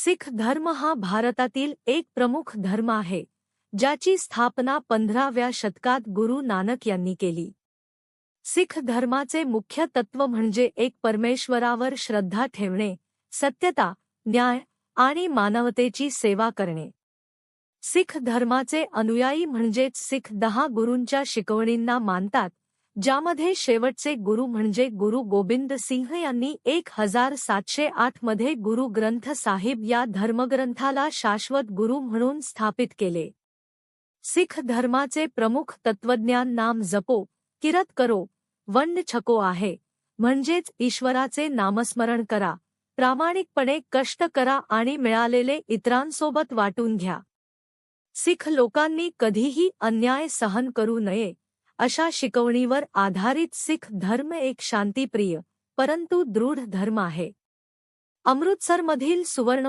सिख धर्म हा भारतातील एक प्रमुख धर्म आहे, ज्याची स्थापना 15व्या शतकात गुरु नानक यांनी केली. सिख धर्माचे मुख्य तत्व म्हणजे एक परमेश्वरावर श्रद्धा ठेवणे, सत्यता, न्याय आणि मानवतेची सेवा करणे. सिख धर्माचे अनुयायी म्हणजेच सिख 10 गुरूंच्या शिकवणींना मानतात, ज्यामध्ये शेवटचे गुरु म्हणजे गुरु गोबिंद सिंह यांनी 1708 मध्ये गुरु ग्रंथ साहिब या धर्मग्रंथाला शाश्वत गुरु म्हणून स्थापित केले. सिख धर्माचे प्रमुख तत्वज्ञान नाम जपो, किरत करो, वंड छको आहे, म्हणजेच ईश्वराचे नामस्मरण करा, प्रामाणिकपणे कष्ट करा आणि मिळालेले इतरांसोबत वाटून घ्या. सिख लोकांनी कधीही अन्याय सहन करू नये, अशा शिकवणीवर आधारित सिख धर्म एक शांतिप्रिय परंतु दृढ धर्म आहे. अमृतसरमधील सुवर्ण